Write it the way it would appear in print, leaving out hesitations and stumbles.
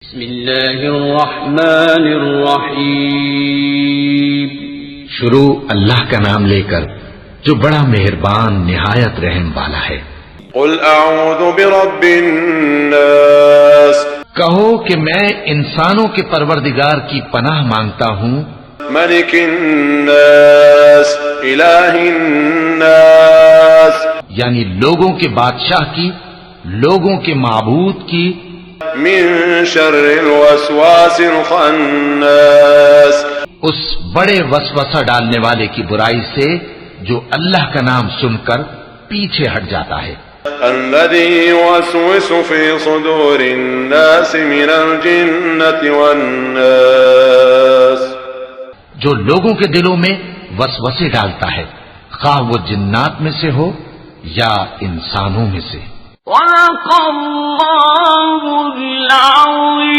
بسم اللہ الرحمن الرحیم۔ شروع اللہ کا نام لے کر جو بڑا مہربان نہایت رحم والا ہے۔ قل اعوذ برب الناس، کہو کہ میں انسانوں کے پروردگار کی پناہ مانگتا ہوں، ملک الناس، الہ الناس، یعنی لوگوں کے بادشاہ کی، لوگوں کے معبود کی، من شر الوسواس الخناس، اس بڑے وسوسہ ڈالنے والے کی برائی سے جو اللہ کا نام سن کر پیچھے ہٹ جاتا ہے، الذي يوسوس في صدور الناس من الجنة والناس، جو لوگوں کے دلوں میں وسوسے ڈالتا ہے، خواہ وہ جنات میں سے ہو یا انسانوں میں سے۔ صدق اللہ العظیم۔